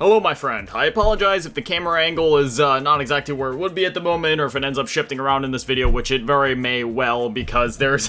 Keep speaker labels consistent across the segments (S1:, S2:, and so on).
S1: Hello, my friend. I apologize if the camera angle is not exactly where it would be at the moment, or if it ends up shifting around in this video, which it very may well, because there's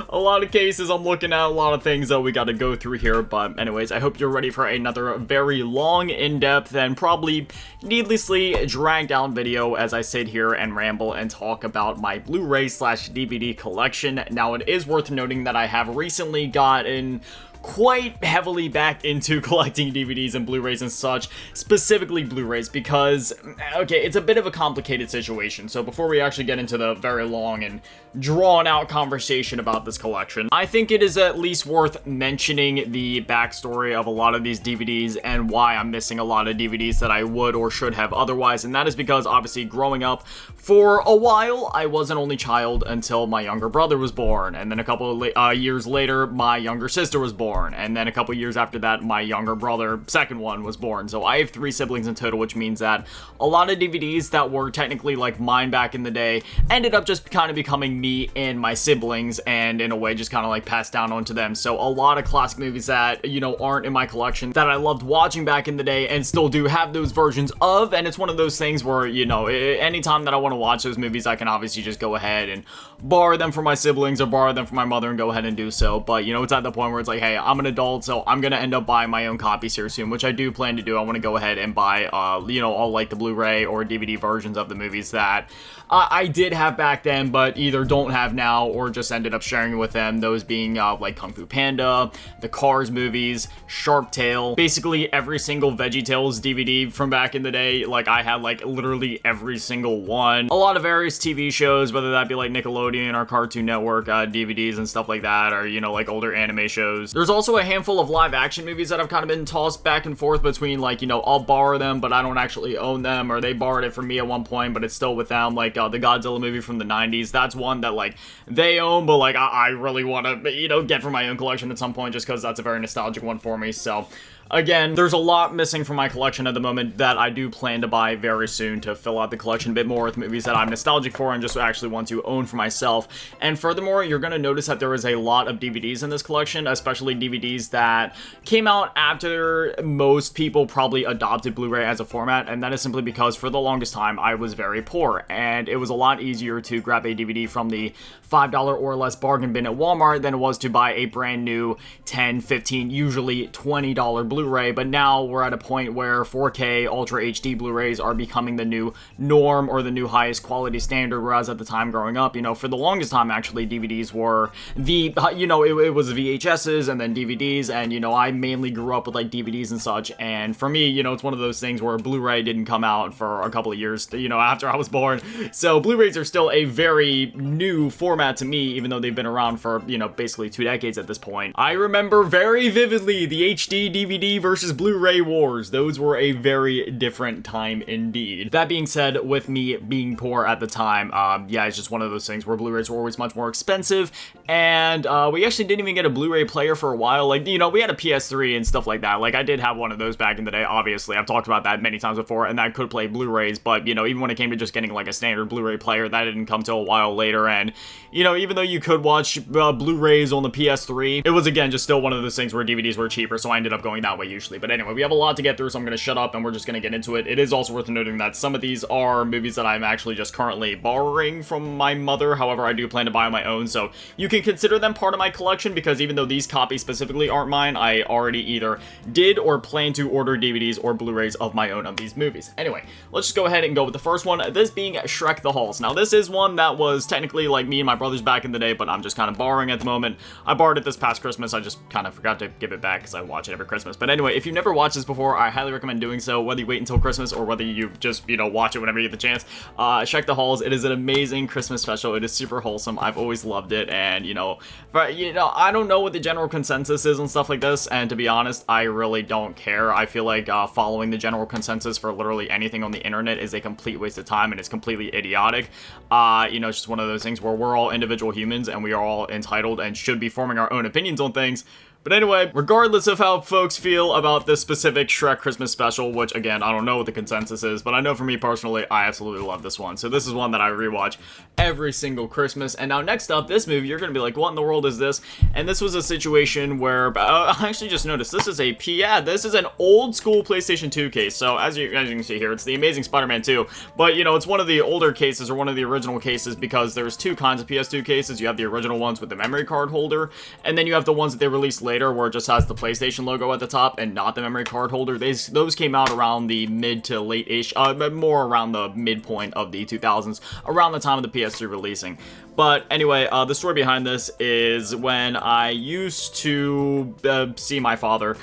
S1: a lot of cases I'm looking at, a lot of things that we got to go through here. But anyways, I hope you're ready for another very long, in-depth, and probably needlessly dragged down video as I sit here and ramble and talk about my Blu-ray slash DVD collection. Now, it is worth noting that I have recently gotten quite heavily back into collecting DVDs and Blu-rays and such, specifically Blu-rays, because, okay, it's a bit of a complicated situation. So before we actually get into the very long and drawn-out conversation about this collection, I think it is at least worth mentioning the backstory of a lot of these DVDs and why I'm missing a lot of DVDs that I would or should have otherwise, and that is because, obviously, growing up, for a while, I was an only child until my younger brother was born, and then a couple of years later, my younger sister was born. And then a couple years after that, my younger brother, second one, was born. So I have 3 siblings in total, which means that a lot of DVDs that were technically like mine back in the day ended up just kind of becoming me and my siblings, and in a way just kind of like passed down onto them. So a lot of classic movies that, you know, aren't in my collection that I loved watching back in the day and still do have those versions of, and it's one of those things where, you know, anytime that I want to watch those movies, I can obviously just go ahead and borrow them from my siblings or borrow them from my mother and go ahead and do so. But, you know, it's at the point where it's like, hey, I'm an adult, so I'm gonna end up buying my own copies here soon, which I do plan to do. I want to go ahead and buy, you know, all like the Blu-ray or DVD versions of the movies that I did have back then, but either don't have now or just ended up sharing with them. Those being like Kung Fu Panda, the Cars movies, Shark Tale, basically every single VeggieTales DVD from back in the day. Like, I had like literally every single one. A lot of various TV shows, whether that be like Nickelodeon or Cartoon Network DVDs and stuff like that, or, you know, like older anime shows. There's also a handful of live action movies that I've kind of been tossed back and forth between, like, you know, I'll borrow them, but I don't actually own them, or they borrowed it from me at one point, but it's still with them. Like, the Godzilla movie from the 90s, that's one that, like, they own, but, like, I really want to, you know, get for my own collection at some point, just because that's a very nostalgic one for me. So again, there's a lot missing from my collection at the moment that I do plan to buy very soon to fill out the collection a bit more with movies that I'm nostalgic for and just actually want to own for myself. And furthermore, you're going to notice that there is a lot of DVDs in this collection, especially DVDs that came out after most people probably adopted Blu-ray as a format, and that is simply because for the longest time I was very poor, and it was a lot easier to grab a DVD from the $5 or less bargain bin at Walmart than it was to buy a brand new $10, $15, usually $20 Blu-ray. But now we're at a point where 4K Ultra HD Blu-rays are becoming the new norm or the new highest quality standard, whereas at the time growing up, you know, for the longest time actually DVDs were the, you know, it was VHSs and then DVDs, and, you know, I mainly grew up with like DVDs and such, and for me, you know, it's one of those things where Blu-ray didn't come out for a couple of years, you know, after I was born. So Blu-rays are still a very new format to me, even though they've been around for, you know, basically 2 decades at this point. I remember very vividly the HD DVD versus Blu-ray wars. Those were a very different time indeed. That being said, with me being poor at the time, yeah, it's just one of those things where Blu-rays were always much more expensive, and we actually didn't even get a Blu-ray player for a while. Like, you know, we had a PS3 and stuff like that. Like, I did have one of those back in the day, obviously. I've talked about that many times before, and that could play Blu-rays, but, you know, even when it came to just getting like a standard Blu-ray player, that didn't come till a while later, and, you know, even though you could watch Blu-rays on the PS3, it was, again, just still one of those things where DVDs were cheaper, so I ended up going that way usually. But anyway, we have a lot to get through, so I'm going to shut up and we're just going to get into it. It is also worth noting that some of these are movies that I'm actually just currently borrowing from my mother. However, I do plan to buy on my own, so you can consider them part of my collection, because even though these copies specifically aren't mine, I already either did or plan to order DVDs or Blu-rays of my own of these movies. Anyway, let's just go ahead and go with the first one, this being Shrek the Halls. Now, this is one that was technically like me and my brothers back in the day, but I'm just kind of borrowing at the moment. I borrowed it this past Christmas. I just kind of forgot to give it back because I watch it every Christmas. But anyway, if you've never watched this before, I highly recommend doing so, whether you wait until Christmas or whether you just, you know, watch it whenever you get the chance. Shrek the Halls, it is an amazing Christmas special. It is super wholesome. I've always loved it, and, you know, but, you know, I don't know what the general consensus is on stuff like this, and to be honest, I really don't care. I feel like following the general consensus for literally anything on the internet is a complete waste of time, and it's completely idiotic. You know, it's just one of those things where we're all individual humans, and we are all entitled and should be forming our own opinions on things, But anyway, regardless of how folks feel about this specific Shrek Christmas special, which again, I don't know what the consensus is, but I know for me personally, I absolutely love this one. So this is one that I rewatch every single Christmas. And now next up, this movie, you're gonna be like, what in the world is this? And this was a situation where, I actually just noticed, this is this is an old school PlayStation 2 case. So as you can see here, it's the Amazing Spider-Man 2. But you know, it's one of the older cases, or one of the original cases, because there's two kinds of PS2 cases. You have the original ones with the memory card holder, and then you have the ones that they released later where it just has the PlayStation logo at the top and not the memory card holder. Those came out around the mid to late-ish, more around the midpoint of the 2000s, around the time of the PS3 releasing. But anyway, the story behind this is when I used to see my father,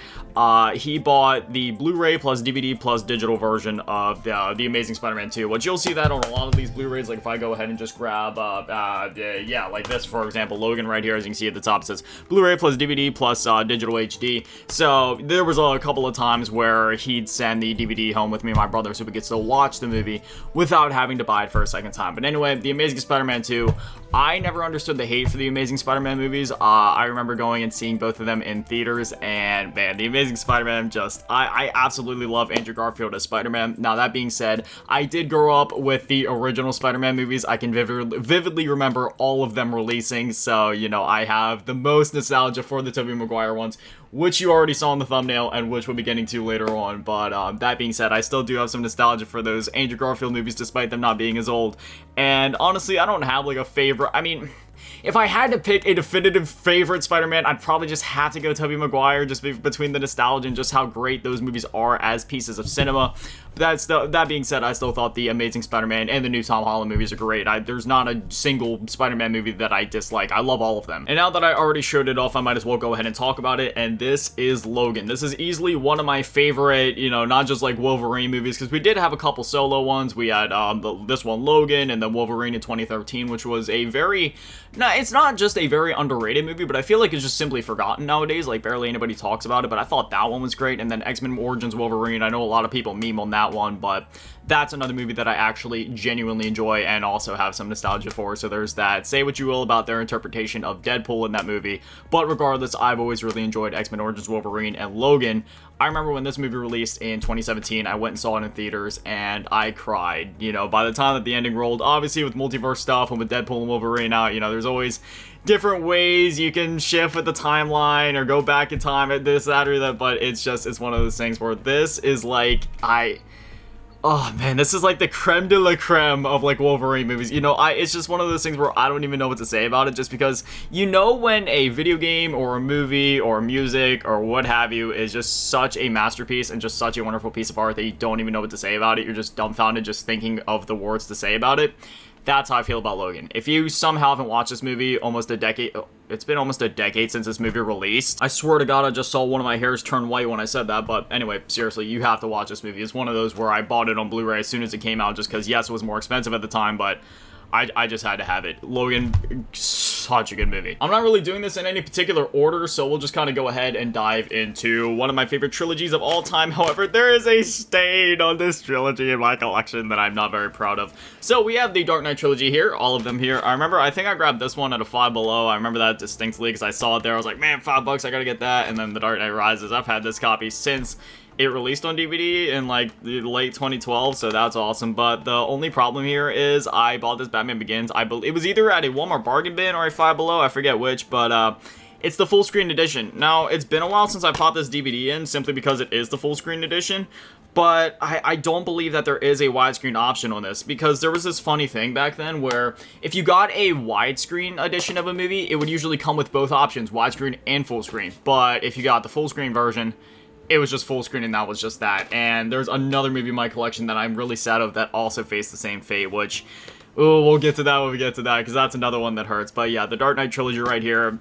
S1: he bought the Blu-ray plus DVD plus digital version of the Amazing Spider-Man 2, which you'll see that on a lot of these Blu-rays. Like if I go ahead and just grab, yeah, like this, for example, Logan right here, as you can see at the top, it says Blu-ray plus DVD plus digital HD. So there was a couple of times where he'd send the DVD home with me and my brother so we could still watch the movie without having to buy it for a second time. But anyway, the Amazing Spider-Man 2, I never understood the hate for the Amazing Spider-Man movies. I remember going and seeing both of them in theaters, and man, the Amazing Spider-Man I absolutely love Andrew Garfield as Spider-Man. Now, that being said, I did grow up with the original Spider-Man movies. I can vividly remember all of them releasing, so, you know, I have the most nostalgia for the Tobey Maguire ones, which you already saw in the thumbnail, and which we'll be getting to later on. But that being said, I still do have some nostalgia for those Andrew Garfield movies, despite them not being as old. And honestly, I don't have like a favorite. I mean, if I had to pick a definitive favorite Spider-Man, I'd probably just have to go Tobey Maguire, just between the nostalgia and just how great those movies are as pieces of cinema. But that being said, I still thought the Amazing Spider-Man and the new Tom Holland movies are great. There's not a single Spider-Man movie that I dislike. I love all of them. And now that I already showed it off, I might as well go ahead and talk about it. And this is Logan. This is easily one of my favorite, you know, not just like Wolverine movies, because we did have a couple solo ones. We had this one, Logan, and then Wolverine in 2013, which was a very... No, it's not just a very underrated movie, but I feel like it's just simply forgotten nowadays. Like, barely anybody talks about it, but I thought that one was great. And then X-Men Origins Wolverine, I know a lot of people meme on that one, but that's another movie that I actually genuinely enjoy and also have some nostalgia for. So there's that. Say what you will about their interpretation of Deadpool in that movie, but regardless, I've always really enjoyed X-Men Origins Wolverine and Logan. I remember when this movie released in 2017, I went and saw it in theaters, and I cried. You know, by the time that the ending rolled, obviously with multiverse stuff and with Deadpool and Wolverine out, you know, there's always different ways you can shift with the timeline or go back in time at this, that, or that, but it's one of those things where this is like, oh man, this is like the creme de la creme of like Wolverine movies. You know, it's just one of those things where I don't even know what to say about it, just because, you know, when a video game or a movie or music or what have you is just such a masterpiece and just such a wonderful piece of art that you don't even know what to say about it. You're just dumbfounded just thinking of the words to say about it. That's how I feel about Logan. If you somehow haven't watched this movie almost a decade... It's been almost a decade since this movie released. I swear to God, I just saw one of my hairs turn white when I said that, but anyway, seriously, you have to watch this movie. It's one of those where I bought it on Blu-ray as soon as it came out, just because, yes, it was more expensive at the time, but I just had to have it. Logan, such a good movie. I'm not really doing this in any particular order, so we'll just kind of go ahead and dive into one of my favorite trilogies of all time. However, there is a stain on this trilogy in my collection that I'm not very proud of. So we have the Dark Knight trilogy here, all of them here. I think I grabbed this one at a Five Below. I remember that distinctly because I saw it there. I was like, man, $5, I gotta get that. And then the Dark Knight Rises. I've had this copy since it released on DVD in like the late 2012, so that's awesome. But the only problem here is I bought this Batman Begins. It was either at a Walmart bargain bin or a Five Below, I forget which, but it's the full screen edition. Now, it's been a while since I popped this DVD in, simply because it is the full screen edition, but I don't believe that there is a widescreen option on this, because there was this funny thing back then where if you got a widescreen edition of a movie, it would usually come with both options, widescreen and full screen. But if you got the full screen version, it was just full screen, and that was just that. And there's another movie in my collection that I'm really sad of that also faced the same fate, which... Oh, we'll get to that when we get to that, because that's another one that hurts. But yeah, the Dark Knight trilogy right here,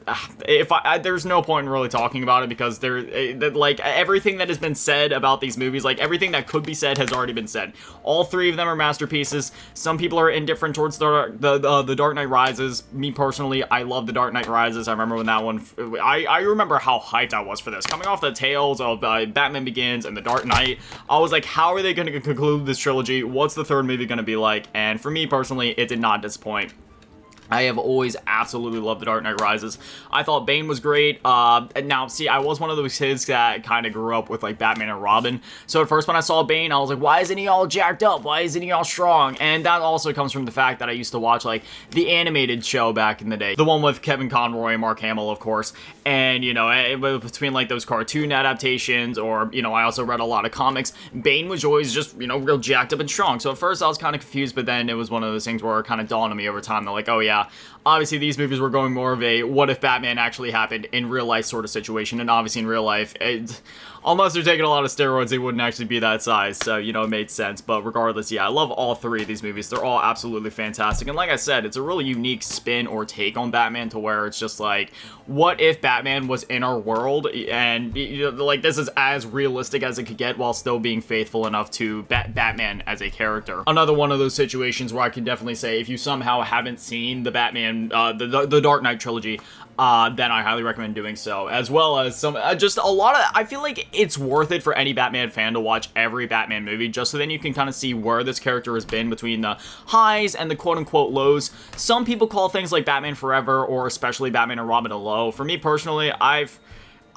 S1: there's no point in really talking about it, because like, everything that has been said about these movies, like, everything that could be said has already been said. All three of them are masterpieces. Some people are indifferent towards the Dark Knight Rises. Me personally, I love the Dark Knight Rises. I remember when that one, I remember how hyped I was for this. Coming off the tails of Batman Begins and the Dark Knight, I was like, how are they going to conclude this trilogy? What's the third movie going to be like? And for me personally, it did not disappoint. I have always absolutely loved The Dark Knight Rises. I thought Bane was great. Now, see, I was one of those kids that kind of grew up with, like, Batman and Robin. So at first when I saw Bane, I was like, why isn't he all jacked up? Why isn't he all strong? And that also comes from the fact that I used to watch, like, the animated show back in the day. The one with Kevin Conroy and Mark Hamill, of course. And, you know, between, like, those cartoon adaptations or, you know, I also read a lot of comics, Bane was always just, you know, real jacked up and strong. So at first I was kind of confused, but then it was one of those things where it kind of dawned on me over time. They're like, oh, yeah. Obviously, these movies were going more of a what if Batman actually happened in real life sort of situation, and obviously in real life, unless they're taking a lot of steroids, they wouldn't actually be that size, so, you know, it made sense. But regardless, yeah, I love all three of these movies. They're all absolutely fantastic, and like I said, it's a really unique spin or take on Batman to where it's just like, what if Batman was in our world, and, you know, like, this is as realistic as it could get while still being faithful enough to Batman as a character. Another one of those situations where I can definitely say, if you somehow haven't seen the Batman, the Dark Knight trilogy, then I highly recommend doing so, as well as some, just a lot of, I feel like it's worth it for any Batman fan to watch every Batman movie, just so then you can kind of see where this character has been between the highs and the quote-unquote lows. Some people call things like Batman Forever, or especially Batman and Robin, a low. For me personally,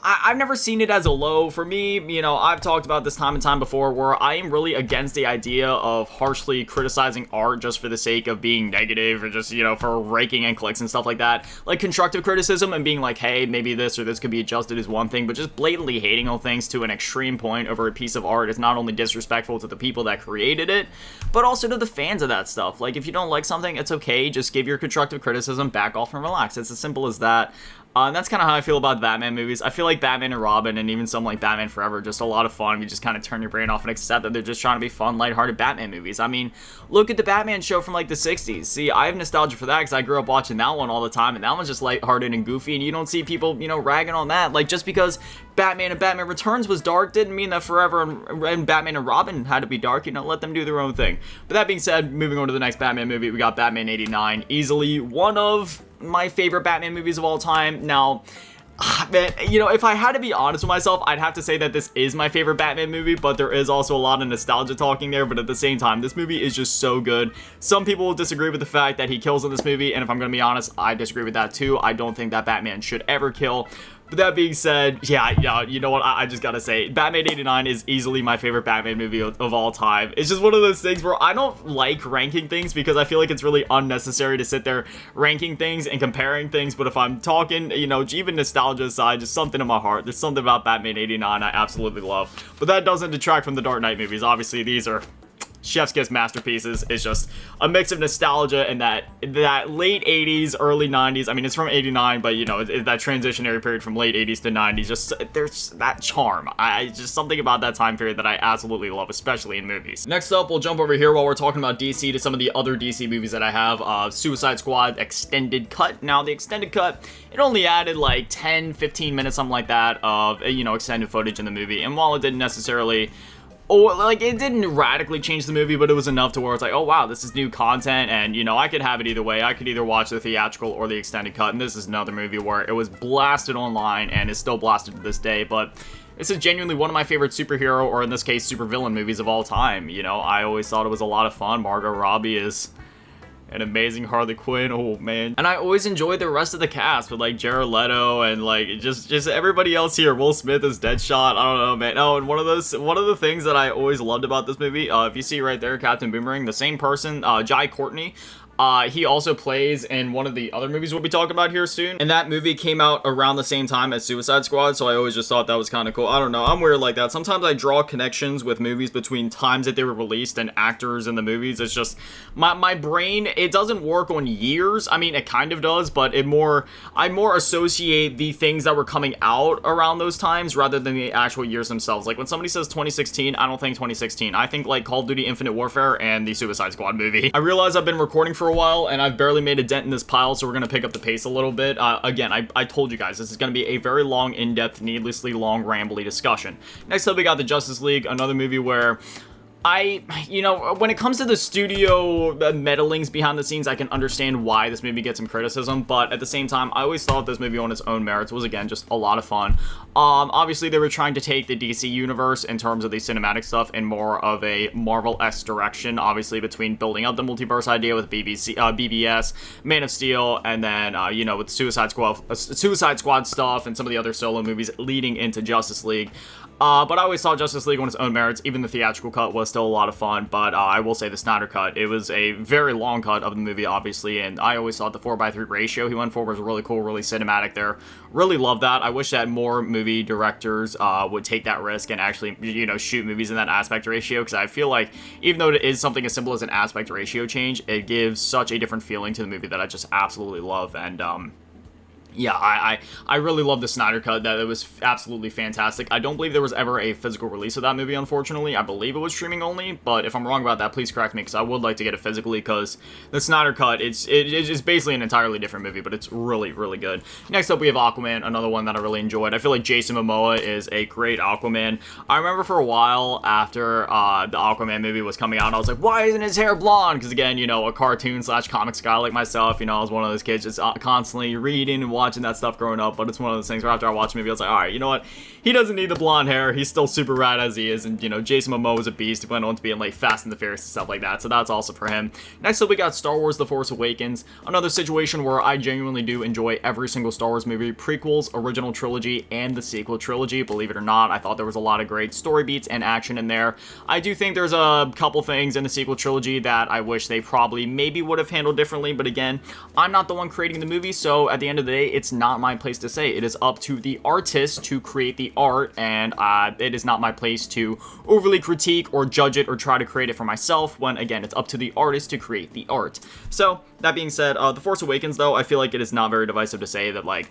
S1: I've never seen it as a low. For me, you know, I've talked about this time and time before where I am really against the idea of harshly criticizing art just for the sake of being negative or just, you know, for raking in clicks and stuff like that. Like, constructive criticism and being like, hey, maybe this or this could be adjusted is one thing, but just blatantly hating on things to an extreme point over a piece of art is not only disrespectful to the people that created it, but also to the fans of that stuff. Like, if you don't like something, it's okay. Just give your constructive criticism, back off, and relax. It's as simple as that. And that's kind of how I feel about the Batman movies. I feel like Batman and Robin and even some like Batman Forever are just a lot of fun. You just kind of turn your brain off and accept that they're just trying to be fun, lighthearted Batman movies. I mean, look at the Batman show from like the 60s. See, I have nostalgia for that because I grew up watching that one all the time, and that one's just lighthearted and goofy, and you don't see people, you know, ragging on that. Like, just because Batman and Batman Returns was dark didn't mean that Forever and Batman and Robin had to be dark. You know, let them do their own thing. But that being said, moving on to the next Batman movie, we got Batman 89. Easily one of my favorite Batman movies of all time. Now, man, you know, if I had to be honest with myself, I'd have to say that this is my favorite Batman movie, but there is also a lot of nostalgia talking there. But at the same time, this movie is just so good. Some people will disagree with the fact that he kills in this movie, and if I'm gonna be honest, I disagree with that too. I don't think that Batman should ever kill. But that being said, yeah, you know what, I just gotta say, Batman 89 is easily my favorite Batman movie of all time. It's just one of those things where I don't like ranking things because I feel like it's really unnecessary to sit there ranking things and comparing things, but if I'm talking, you know, even nostalgia aside, just something in my heart, there's something about Batman 89 I absolutely love. But that doesn't detract from the Dark Knight movies. Obviously, these are chef's kiss masterpieces. It's just a mix of nostalgia and that late 80s, early 90s. I mean, it's from 89, but you know, that transitionary period from late 80s to 90s, just there's that charm. Just something about that time period that I absolutely love, especially in movies. Next up, we'll jump over here while we're talking about DC to some of the other DC movies that I have. Suicide Squad Extended Cut. Now, the Extended Cut, it only added like 10-15 minutes, something like that, of, you know, extended footage in the movie, and while it didn't necessarily, like, it didn't radically change the movie, but it was enough to where it's like, oh wow, this is new content, and, you know, I could have it either way. I could either watch the theatrical or the extended cut, and this is another movie where it was blasted online and is still blasted to this day, but this is genuinely one of my favorite superhero, or in this case, supervillain movies of all time. You know, I always thought it was a lot of fun. Margot Robbie is an amazing Harley Quinn, oh man. And I always enjoyed the rest of the cast with like Jared Leto and like just everybody else here. Will Smith is Deadshot, I don't know, man. Oh, and one of the things that I always loved about this movie, if you see right there, Captain Boomerang, the same person, Jai Courtney, he also plays in one of the other movies we'll be talking about here soon. And that movie came out around the same time as Suicide Squad, so I always just thought that was kind of cool. I don't know, I'm weird like that. Sometimes I draw connections with movies between times that they were released and actors in the movies. It's just, my brain, it doesn't work on years. I mean, it kind of does, but I more associate the things that were coming out around those times rather than the actual years themselves. Like, when somebody says 2016, I don't think 2016. I think like Call of Duty Infinite Warfare and the Suicide Squad movie. I realize I've been recording for a while and I've barely made a dent in this pile, so we're gonna pick up the pace a little bit. Again, I told you guys this is gonna be a very long, in-depth, needlessly long, rambly discussion. Next up, we got the Justice League, another movie where you know, when it comes to the studio meddlings behind the scenes, I can understand why this movie gets some criticism, but at the same time, I always thought this movie on its own merits was, again, just a lot of fun. Obviously, they were trying to take the DC universe in terms of the cinematic stuff in more of a Marvel-esque direction, obviously, between building up the multiverse idea with BBS, Man of Steel, and then, you know, with Suicide Squad stuff and some of the other solo movies leading into Justice League. But I always saw Justice League on its own merits. Even the theatrical cut was still a lot of fun, but I will say the Snyder cut, it was a very long cut of the movie, obviously, and I always thought the 4:3 ratio he went for was really cool, really cinematic there. Really loved that. I wish that more movie directors would take that risk and actually, you know, shoot movies in that aspect ratio, because I feel like even though it is something as simple as an aspect ratio change, it gives such a different feeling to the movie that I just absolutely love, and yeah, I really love the Snyder Cut. That it was absolutely fantastic. I don't believe there was ever a physical release of that movie, unfortunately. I believe it was streaming only, but if I'm wrong about that, please correct me, because I would like to get it physically, because the Snyder Cut, it's basically an entirely different movie, but it's really, really good. Next up, we have Aquaman, another one that I really enjoyed. I feel like Jason Momoa is a great Aquaman. I remember for a while after the Aquaman movie was coming out, I was like, why isn't his hair blonde? Because again, you know, a cartoon/comics guy like myself, you know, I was one of those kids just constantly reading and watching that stuff growing up, but it's one of those things where after I watched the movie, I was like, alright, you know what? He doesn't need the blonde hair. He's still super rad as he is, and, you know, Jason Momoa is a beast. He went on to be in, like, Fast and the Furious and stuff like that, so that's also for him. Next up, we got Star Wars The Force Awakens, another situation where I genuinely do enjoy every single Star Wars movie, prequels, original trilogy, and the sequel trilogy. Believe it or not, I thought there was a lot of great story beats and action in there. I do think there's a couple things in the sequel trilogy that I wish they probably maybe would have handled differently, but again, I'm not the one creating the movie, so at the end of the day, it's not my place to say. It is up to the artist to create the art, and it is not my place to overly critique or judge it or try to create it for myself, when, again, it's up to the artist to create the art. So, that being said, The Force Awakens, though, I feel like it is not very divisive to say that, like,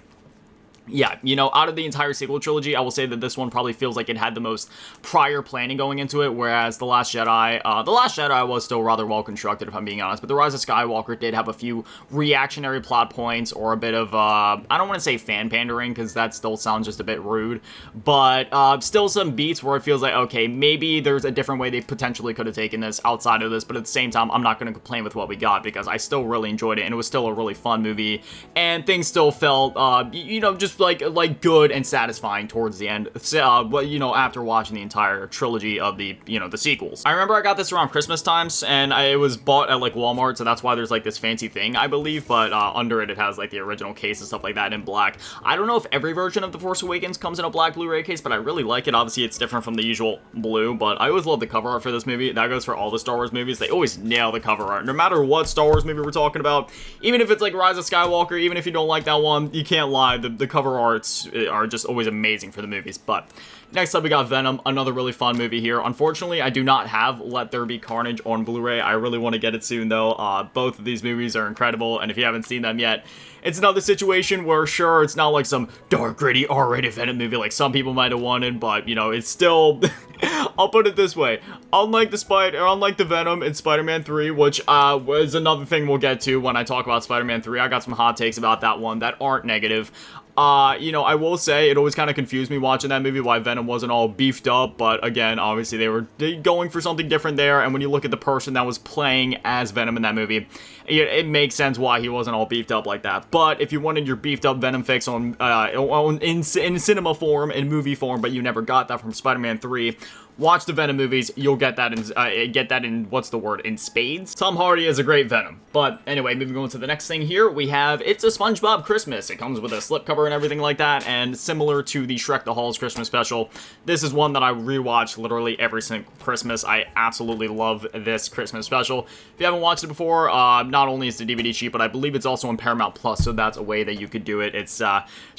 S1: yeah, you know, out of the entire sequel trilogy, I will say that this one probably feels like it had the most prior planning going into it, whereas The Last Jedi was still rather well constructed, if I'm being honest, but The Rise of Skywalker did have a few reactionary plot points, or a bit of, I don't want to say fan pandering, because that still sounds just a bit rude, but still some beats where it feels like, okay, maybe there's a different way they potentially could have taken this outside of this, but at the same time, I'm not going to complain with what we got, because I still really enjoyed it, and it was still a really fun movie, and things still felt, you know, just like good and satisfying towards the end, you know, after watching the entire trilogy of the, you know, the sequels. I remember I got this around Christmas times, and it was bought at, like, Walmart, so that's why there's, like, this fancy thing, I believe, but under it has, like, the original case and stuff like that in black. I don't know if every version of The Force Awakens comes in a black Blu-ray case, but I really like it. Obviously, it's different from the usual blue, but I always love the cover art for this movie. That goes for all the Star Wars movies. They always nail the cover art, no matter what Star Wars movie we're talking about. Even if it's, like, Rise of Skywalker, even if you don't like that one, you can't lie, the cover arts are just always amazing for the movies. But next up, we got Venom, another really fun movie here. Unfortunately, I do not have Let There Be Carnage on Blu-ray. I really want to get it soon, though. Both of these movies are incredible, and if you haven't seen them yet, it's another situation where, sure, it's not like some dark, gritty, R-rated Venom movie like some people might have wanted, but, you know, it's still... I'll put it this way. Unlike the Venom in Spider-Man 3, which was another thing we'll get to when I talk about Spider-Man 3, I got some hot takes about that one that aren't negative. You know, I will say it always kind of confused me watching that movie why Venom wasn't all beefed up, but again, obviously they were going for something different there, and when you look at the person that was playing as Venom in that movie, it makes sense why he wasn't all beefed up like that. But if you wanted your beefed up Venom fix in cinema form, in movie form, but you never got that from Spider-Man 3, watch the Venom movies. You'll get that in what's the word, in spades. Tom Hardy is a great Venom. But anyway, moving on to the next thing here, we have It's a SpongeBob Christmas. It comes with a slipcover and everything like that, and similar to the Shrek the Halls Christmas special, this is one that I rewatch literally every single Christmas. I absolutely love this Christmas special. If you haven't watched it before, not only is the DVD cheap, but I believe it's also on Paramount Plus, so that's a way that you could do it. It's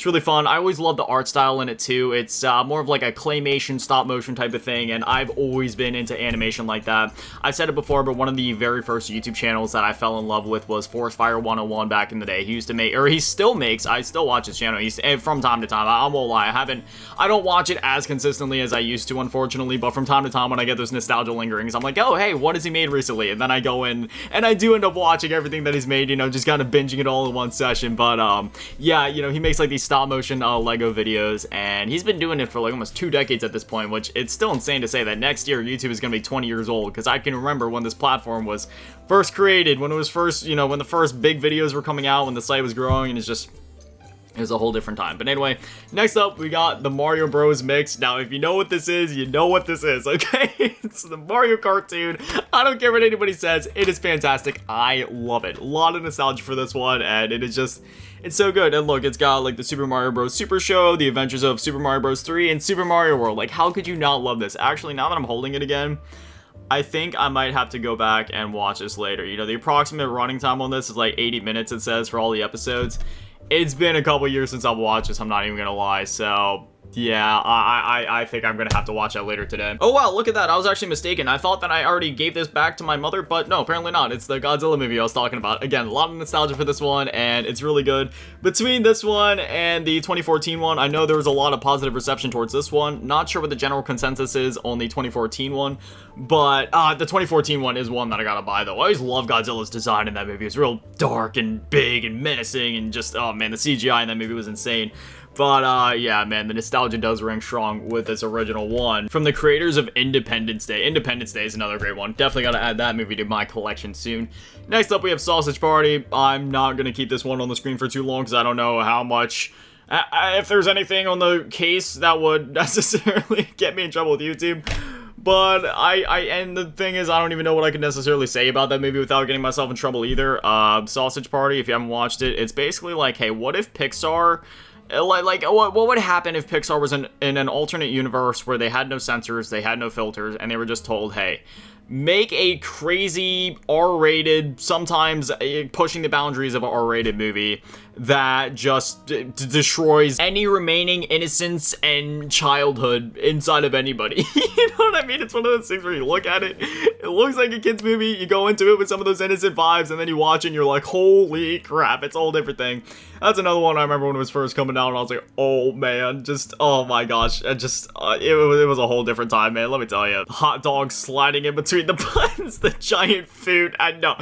S1: really fun. I always love the art style in it too. It's more of like a claymation, stop motion type of thing, and I've always been into animation like that. I've said it before, but one of the very first YouTube channels that I fell in love with was Forest Fire 101 back in the day. He used to make, or he still makes, I still watch his channel, from time to time. I won't lie, I don't watch it as consistently as I used to, unfortunately, but from time to time when I get those nostalgia lingerings, I'm like, oh, hey, what has he made recently? And then I go in, and I do end up watching everything that he's made, you know, just kind of binging it all in one session, but, yeah, you know, he makes, like, these stop-motion Lego videos, and he's been doing it for, like, almost 2 decades at this point, which, it's still insane insane to say that next year YouTube is going to be 20 years old, because I can remember when this platform was first created, when it was first, you know, when the first big videos were coming out, when the site was growing, and it was a whole different time. But anyway, next up, we got the Mario Bros. Mix. Now, if you know what this is, you know what this is, okay? It's the Mario cartoon. I don't care what anybody says. It is fantastic. I love it. A lot of nostalgia for this one, and it is just... it's so good. And look, it's got like the Super Mario Bros. Super Show, the Adventures of Super Mario Bros. 3, and Super Mario World. Like, how could you not love this? Actually, now that I'm holding it again, I think I might have to go back and watch this later. You know, the approximate running time on this is like 80 minutes, it says, for all the episodes. It's been a couple years since I've watched this, I'm not even gonna lie, so... yeah, I think I'm gonna have to watch that later today. Oh wow, look at that, I was actually mistaken. I thought that I already gave this back to my mother, but no, apparently not. It's the Godzilla movie I was talking about. Again, a lot of nostalgia for this one, and it's really good. Between this one and the 2014 one, I know there was a lot of positive reception towards this one. Not sure what the general consensus is on the 2014 one, but the 2014 one is one that I gotta buy, though. I always love Godzilla's design in that movie. It's real dark and big and menacing, and just, oh man, the CGI in that movie was insane. But, yeah, man, the nostalgia does ring strong with this original one. From the creators of Independence Day. Independence Day is another great one. Definitely gotta add that movie to my collection soon. Next up, we have Sausage Party. I'm not gonna keep this one on the screen for too long, because I don't know how much... if there's anything on the case that would necessarily get me in trouble with YouTube. But and the thing is, I don't even know what I could necessarily say about that movie without getting myself in trouble either. Sausage Party, if you haven't watched it, it's basically like, hey, what if Pixar... like what would happen if Pixar was in an alternate universe where they had no censors, they had no filters, and they were just told, hey, make a crazy R-rated, sometimes pushing the boundaries of an R-rated movie that just destroys any remaining innocence and childhood inside of anybody. You know what I mean? It's one of those things where you look at it, it looks like a kid's movie, you go into it with some of those innocent vibes, and then you watch it and you're like, holy crap, it's a whole different thing. That's another one I remember when it was first coming out, and I was like, oh man, just, oh my gosh, it was a whole different time, man, let me tell you. Hot dogs sliding in between the buttons, the giant food, I know,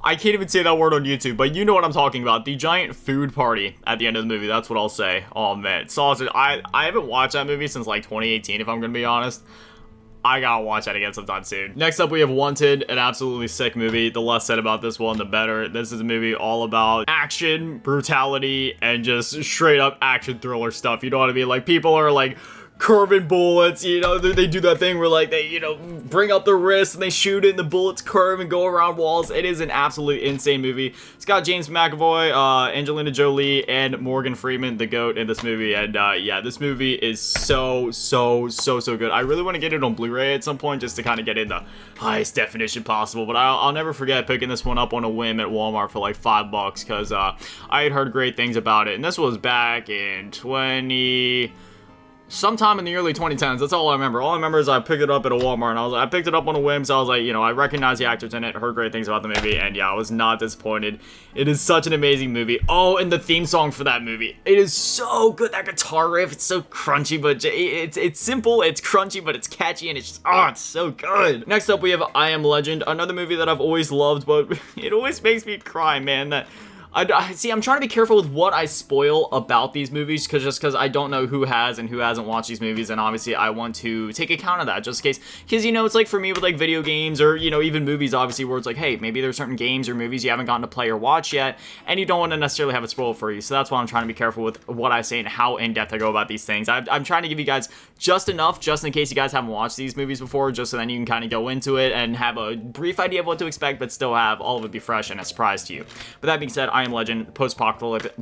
S1: I can't even say that word on YouTube, but you know what I'm talking about. The giant food party at the end of the movie, that's what I'll say. Oh man, Sausage, I haven't watched that movie since like 2018, if I'm gonna be honest. I gotta watch that again sometime soon. Next up, we have Wanted, an absolutely sick movie. The less said about this one, the better. This is a movie all about action, brutality, and just straight up action thriller stuff. You know what I mean? Like, people are like curving bullets, you know, they do that thing where like they, you know, bring up their wrist and they shoot it and the bullets curve and go around walls. It is an absolutely insane movie. It's got James McAvoy, Angelina Jolie, and Morgan Freeman, the GOAT, in this movie. And yeah, this movie is so good. I really want to get it on Blu-ray at some point just to kind of get in the highest definition possible. But I'll never forget picking this one up on a whim at Walmart for like $5 because I had heard great things about it. And this was back in sometime in the early 2010s. That's all I remember. All I remember is I picked it up at a Walmart, and I picked it up on a whim, so I was like, you know, I recognize the actors in it, heard great things about the movie, and yeah, I was not disappointed. It is such an amazing movie. Oh, and the theme song for that movie. It is so good. That guitar riff, it's so crunchy, but it's simple, it's crunchy, but it's catchy, and it's just, oh, it's so good. Next up, we have I Am Legend, another movie that I've always loved, but it always makes me cry, man. See, I'm trying to be careful with what I spoil about these movies, because I don't know who has and who hasn't watched these movies, and obviously I want to take account of that, just in case, because, you know, it's like for me with, like, video games, or, you know, even movies, obviously, where it's like, hey, maybe there's certain games or movies you haven't gotten to play or watch yet, and you don't want to necessarily have it spoiled for you, so that's why I'm trying to be careful with what I say and how in-depth I go about these things. I'm trying to give you guys just enough, just in case you guys haven't watched these movies before, just so then you can kind of go into it and have a brief idea of what to expect, but still have all of it be fresh and a surprise to you. But that being said, I Am Legend, post-apocalyptic,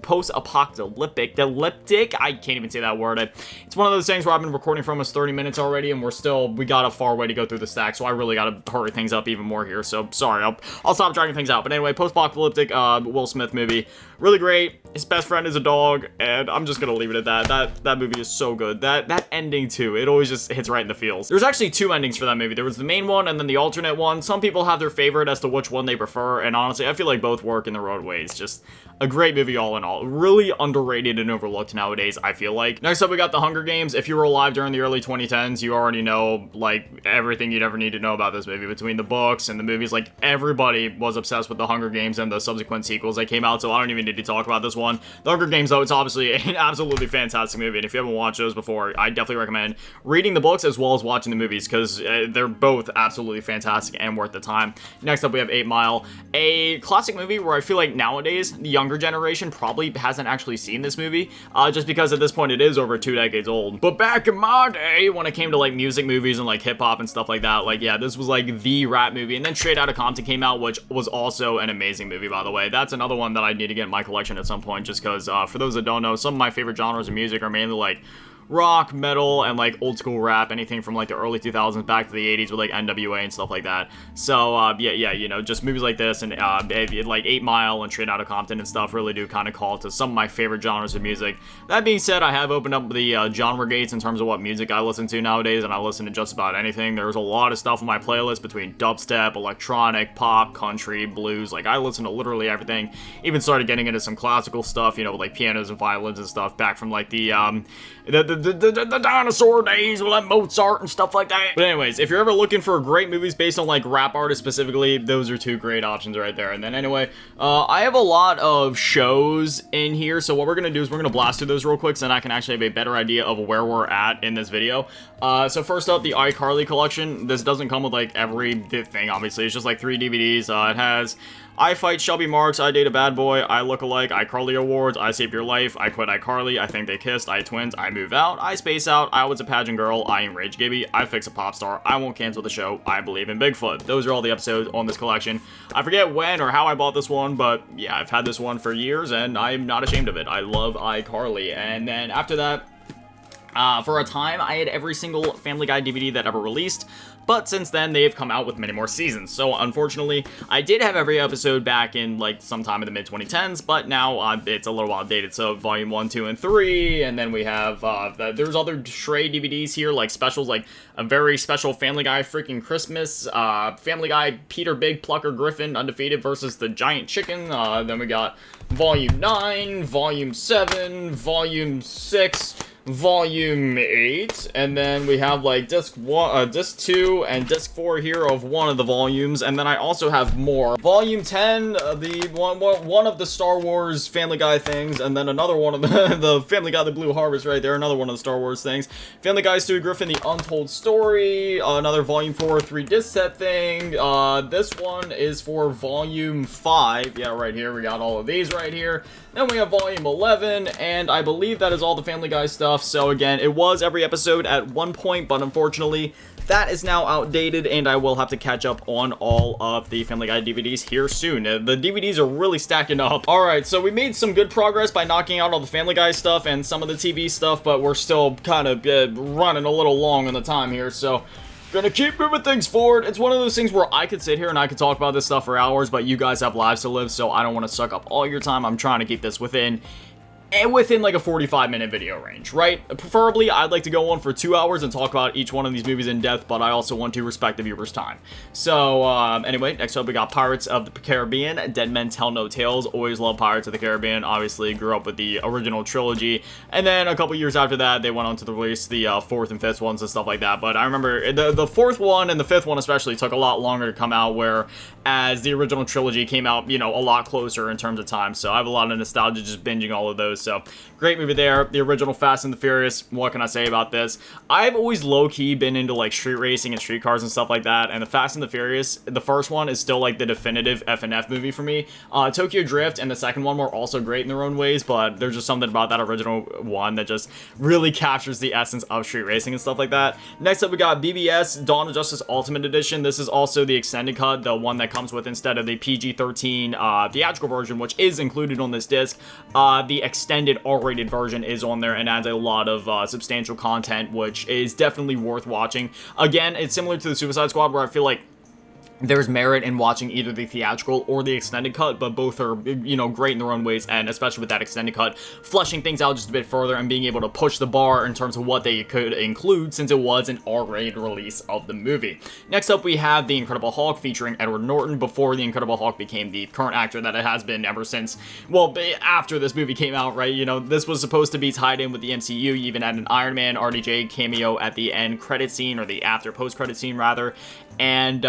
S1: I can't even say that word. It's one of those things where I've been recording for almost 30 minutes already, and we got a far way to go through the stack, so I really gotta hurry things up even more here, so sorry, I'll stop dragging things out. But anyway, post-apocalyptic, Will Smith movie, really great. His best friend is a dog, and I'm just gonna leave it at that. That movie is so good. That ending too, it always just hits right in the feels. There's actually two endings for that movie. There was the main one and then the alternate one. Some people have their favorite as to which one they prefer, and honestly, I feel like both work in their own ways. Just, a great movie all in all. Really underrated and overlooked nowadays, I feel like. Next up, we got The Hunger Games. If you were alive during the early 2010s, you already know, like, everything you'd ever need to know about this movie. Between the books and the movies, like, everybody was obsessed with The Hunger Games and the subsequent sequels that came out, so I don't even need to talk about this one. The Hunger Games, though, it's obviously an absolutely fantastic movie, and if you haven't watched those before, I definitely recommend reading the books as well as watching the movies, because they're both absolutely fantastic and worth the time. Next up, we have 8 Mile, a classic movie where I feel like nowadays, the younger generation probably hasn't actually seen this movie, just because at this point it is over 2 decades old. But back in my day, when it came to like music movies and like hip-hop and stuff like that, like, yeah, this was like the rap movie. And then Straight Outta Compton came out, which was also an amazing movie, by the way. That's another one that I need to get in my collection at some point, just because, for those that don't know, some of my favorite genres of music are mainly like rock, metal, and like old school rap, anything from like the early 2000s back to the 80s with like NWA and stuff like that. So yeah, you know, just movies like this and like 8 Mile and Straight Outta Compton and stuff really do kind of call to some of my favorite genres of music. That being said, I have opened up the genre gates in terms of what music I listen to nowadays, and I listen to just about anything. There's a lot of stuff on my playlist between dubstep, electronic, pop, country, blues. Like, I listen to literally everything. Even started getting into some classical stuff, you know, with like pianos and violins and stuff back from like the dinosaur days with like Mozart and stuff like that. But anyways, if you're ever looking for great movies based on like rap artists specifically, those are 2 great options right there. And then anyway, I have a lot of shows in here, so what we're gonna do is we're gonna blast through those real quick so then I can actually have a better idea of where we're at in this video. So first up, the iCarly collection. This doesn't come with like every thing, obviously. It's just like 3 DVDs. It has I Fight Shelby Marks, I Date a Bad Boy, I Look Alike, iCarly Awards, I Save Your Life, I Quit iCarly, I Think They Kissed, I Twins, I Move Out, I Space Out, I Was a Pageant Girl, I Am Rage Gibby, I Fix a Pop Star, I Won't Cancel the Show, I Believe in Bigfoot. Those are all the episodes on this collection. I forget when or how I bought this one, but yeah, I've had this one for years and I'm not ashamed of it. I love iCarly. And then after that, for a time, I had every single Family Guy DVD that ever released, but since then, they've come out with many more seasons. So unfortunately, I did have every episode back in like sometime in the mid-2010s, but now it's a little outdated. So Volume 1, 2, and 3, and then we have, there's other Shrey DVDs here, like specials, like a very special Family Guy freaking Christmas, Family Guy Peter Big Plucker Griffin Undefeated versus the Giant Chicken, then we got Volume 9, Volume 7, Volume 6, Volume 8, and then we have like disc 2 and disc 4 here of one of the volumes, and then I also have more. Volume 10, the one of the Star Wars Family Guy things, and then another one of the Family Guy The Blue Harvest right there, another one of the Star Wars things. Family Guy Stewie Griffin The Untold Story, another Volume 4 3 disc set thing. This one is for Volume 5, yeah, right here, we got all of these right here. Then we have Volume 11, and I believe that is all the Family Guy stuff. So again, it was every episode at one point, but unfortunately, that is now outdated, and I will have to catch up on all of the Family Guy DVDs here soon. The DVDs are really stacking up. Alright, so we made some good progress by knocking out all the Family Guy stuff and some of the TV stuff, but we're still kind of running a little long on the time here, so gonna keep moving things forward. It's one of those things where I could sit here and I could talk about this stuff for hours, but you guys have lives to live, so I don't want to suck up all your time. I'm trying to keep this within like a 45-minute video range, right? Preferably, I'd like to go on for 2 hours and talk about each one of these movies in depth, but I also want to respect the viewer's time. So, anyway, next up we got Pirates of the Caribbean, Dead Men Tell No Tales. Always love Pirates of the Caribbean. Obviously, grew up with the original trilogy, and then a couple years after that, they went on to release the 4th and 5th ones and stuff like that, but I remember the 4th one and the 5th one especially took a lot longer to come out, whereas the original trilogy came out, you know, a lot closer in terms of time, so I have a lot of nostalgia just binging all of those. So great movie there. The original Fast and the Furious, what can I say about this? I've always low-key been into like street racing and street cars and stuff like that, and the Fast and the Furious, the first one is still like the definitive F&F movie for me. Tokyo Drift and the second one were also great in their own ways, but there's just something about that original one that just really captures the essence of street racing and stuff like that. Next up we got BBS Dawn of Justice Ultimate Edition. This is also the extended cut, the one that comes with instead of the PG-13 theatrical version, which is included on this disc. The extended R-rated version is on there and adds a lot of substantial content, which is definitely worth watching. Again, it's similar to the Suicide Squad, where I feel like there's merit in watching either the theatrical or the extended cut, but both are, you know, great in their own ways, and especially with that extended cut, fleshing things out just a bit further and being able to push the bar in terms of what they could include, since it was an R-rated release of the movie. Next up, we have The Incredible Hulk featuring Edward Norton before The Incredible Hulk became the current actor that it has been ever since, well, after this movie came out, right? You know, this was supposed to be tied in with the MCU. You even had an Iron Man RDJ cameo at the end credit scene, or the after post-credit scene, rather, and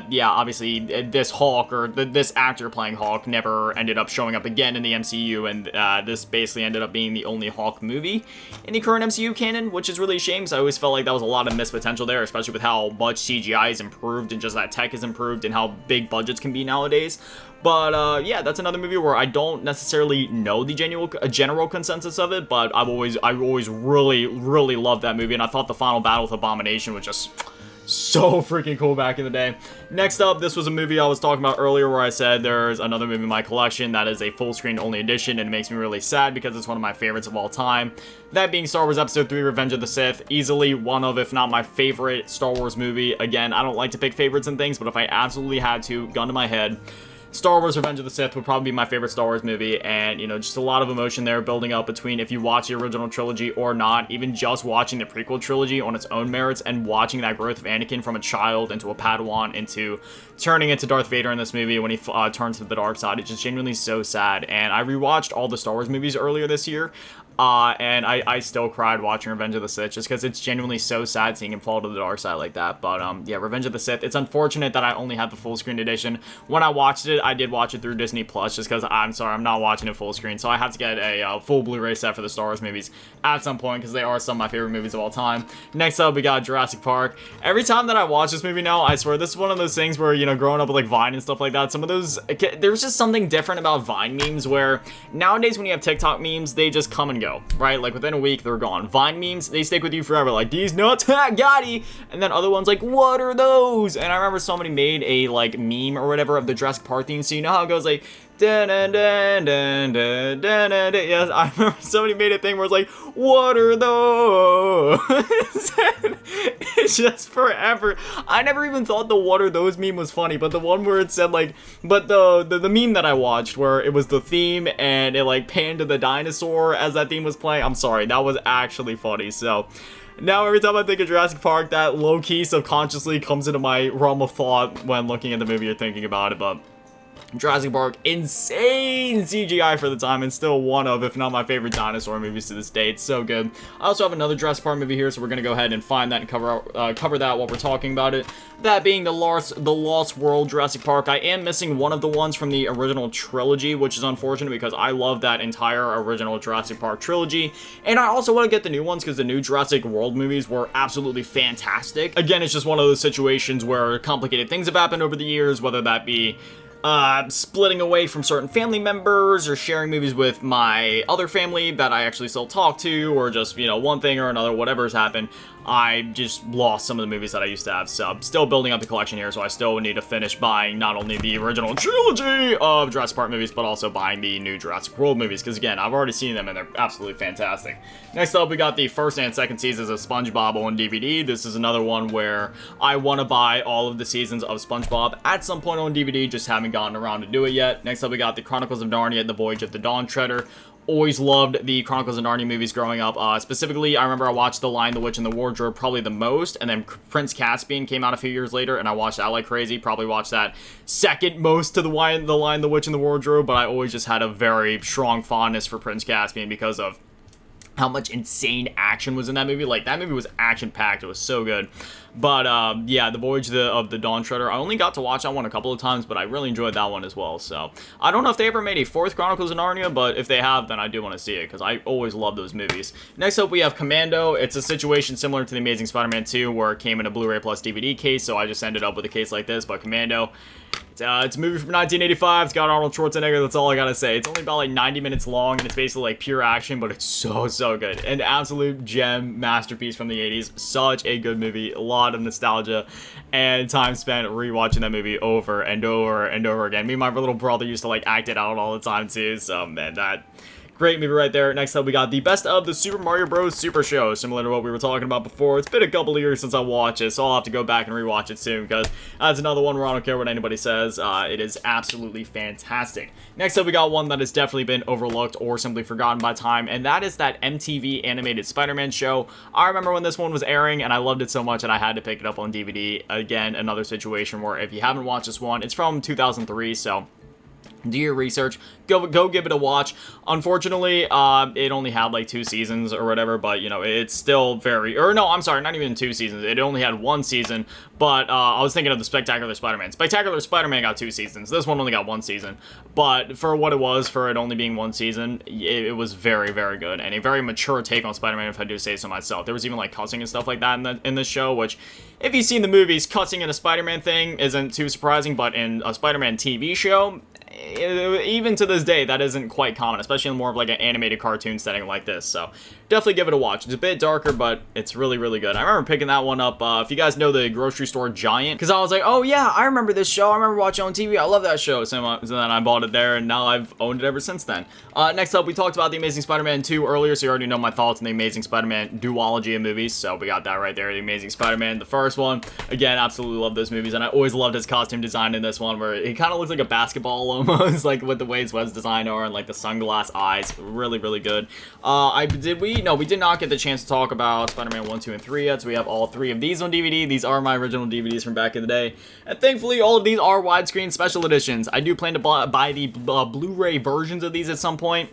S1: yeah, obviously this Hulk, or this actor playing Hulk, never ended up showing up again in the MCU, and this basically ended up being the only Hulk movie in the current MCU canon, which is really a shame, because I always felt like that was a lot of missed potential there, especially with how much CGI is improved and just that tech is improved and how big budgets can be nowadays. But yeah, that's another movie where I don't necessarily know the general consensus of it, but I've always really loved that movie, and I thought the final battle with Abomination was just so freaking cool back in the day. Next up, this was a movie I was talking about earlier where I said there's another movie in my collection that is a full screen only edition, and it makes me really sad because it's one of my favorites of all time. That being Star Wars Episode 3 Revenge of the Sith, easily one of, if not my favorite Star Wars movie. Again, I don't like to pick favorites and things, but if I absolutely had to, gun to my head, Star Wars Revenge of the Sith would probably be my favorite Star Wars movie, and, you know, just a lot of emotion there building up between if you watch the original trilogy or not, even just watching the prequel trilogy on its own merits and watching that growth of Anakin from a child into a Padawan into turning into Darth Vader in this movie when he turns to the dark side. It's just genuinely so sad, and I rewatched all the Star Wars movies earlier this year, and I still cried watching Revenge of the Sith just because it's genuinely so sad seeing him fall to the dark side like that. But yeah, Revenge of the Sith, it's unfortunate that I only had the full screen edition. When I watched it, I did watch it through Disney Plus just because I'm sorry, I'm not watching it full screen, so I have to get a full Blu-ray set for the Star Wars movies at some point because they are some of my favorite movies of all time. Next up, we got Jurassic Park. Every time that I watch this movie now, I swear this is one of those things where, you know, growing up with like Vine and stuff like that, some of those, there's just something different about Vine memes where nowadays when you have TikTok memes, they just come and go, right? Like within a week, they're gone. Vine memes, they stick with you forever. Like, these nuts, got he. And then other ones like, what are those? And I remember somebody made a like meme or whatever of the Jurassic Park theme, so you know how it goes like, dun, dun, dun, dun, dun, dun, dun, dun. Yes, I remember somebody made a thing where it's like, what are those? It's just forever. I never even thought the what are those meme was funny, but the one where it said like, but the meme that I watched where it was the theme and it like panned to the dinosaur as that theme was playing, I'm sorry, that was actually funny. So now every time I think of Jurassic Park, that low-key subconsciously comes into my realm of thought when looking at the movie or thinking about it. But Jurassic Park, insane CGI for the time, and still one of, if not my favorite dinosaur movies to this day. It's so good. I also have another Jurassic Park movie here, so we're gonna go ahead and find that and cover that while we're talking about it. That being the Lost World Jurassic Park. I am missing one of the ones from the original trilogy, which is unfortunate because I love that entire original Jurassic Park trilogy, and I also want to get the new ones because the new Jurassic World movies were absolutely fantastic. Again, it's just one of those situations where complicated things have happened over the years, whether that be splitting away from certain family members or sharing movies with my other family that I actually still talk to, or just, you know, one thing or another, whatever's happened. I just lost some of the movies that I used to have, so I'm still building up the collection here, so I still need to finish buying not only the original trilogy of Jurassic Park movies, but also buying the new Jurassic World movies, because again, I've already seen them and they're absolutely fantastic. Next up, we got the first and second seasons of SpongeBob on DVD. This is another one where I want to buy all of the seasons of SpongeBob at some point on DVD, just haven't gotten around to do it yet. Next up, we got the Chronicles of Narnia, The Voyage of the Dawn Treader. Always loved the Chronicles of Narnia movies growing up. Specifically, I remember I watched The Lion, the Witch, and the Wardrobe probably the most, and then Prince Caspian came out a few years later, and I watched that like crazy. Probably watched that second most to The Lion, the Witch, and the Wardrobe, but I always just had a very strong fondness for Prince Caspian because of how much insane action was in that movie. Like, that movie was action-packed. It was so good. But, yeah, The Voyage of the Dawn Treader. I only got to watch that one a couple of times, but I really enjoyed that one as well. So, I don't know if they ever made a fourth Chronicles of Narnia, but if they have, then I do want to see it, because I always love those movies. Next up, we have Commando. It's a situation similar to The Amazing Spider-Man 2, where it came in a Blu-ray plus DVD case, so I just ended up with a case like this. But Commando, it's a movie from 1985. It's got Arnold Schwarzenegger. That's all I gotta say. It's only about like 90 minutes long, and it's basically like pure action, but it's so good. An absolute gem masterpiece from the 80s. Such a good movie. A lot of nostalgia and time spent rewatching that movie over and over and over again. Me and my little brother used to like act it out all the time too. So man, that Great movie right there. Next up, we got the best of the Super Mario Bros. Super Show, similar to what we were talking about before. It's been a couple of years since I watched it, so I'll have to go back and rewatch it soon, because that's another one where I don't care what anybody says. It is absolutely fantastic. Next up, we got one that has definitely been overlooked or simply forgotten by time, and that is that MTV animated Spider-Man show. I remember when this one was airing, and I loved it so much that I had to pick it up on DVD. Again, another situation where if you haven't watched this one, it's from 2003, so do your research, go give it a watch. Unfortunately, it only had like 2 seasons or whatever, but you know, it's still very, or no, I'm sorry, not even 2 seasons, it only had 1 season, but I was thinking of the Spectacular Spider-Man. Spectacular Spider-Man got 2 seasons, this one only got 1 season, but for what it was, for it only being 1 season, it was very, very good, and a very mature take on Spider-Man, if I do say so myself. There was even like cussing and stuff like that in this show, which, if you've seen the movies, cussing in a Spider-Man thing isn't too surprising, but in a Spider-Man TV show, even to this day, that isn't quite common, especially in more of like an animated cartoon setting like this, so definitely give it a watch. It's a bit darker, but it's really, really good. I remember picking that one up, if you guys know the grocery store Giant, because I was like, oh yeah, I remember this show, I remember watching it on TV, I love that show, so then I bought it there, and now I've owned it ever since then. Next up, we talked about The Amazing Spider-Man 2 earlier, so you already know my thoughts on The Amazing Spider-Man duology of movies, so we got that right there, The Amazing Spider-Man, the first one. Again, absolutely love those movies, and I always loved his costume design in this one, where he kind of looks like a basketball almost, like with the way his webs designed are, and like the sunglass eyes, really, really good. No, we did not get the chance to talk about Spider-Man 1, 2, and 3 yet, so we have all 3 of these on DVD. These are my original DVDs from back in the day, and thankfully all of these are widescreen special editions. I do plan to buy the Blu-ray versions of these at some point.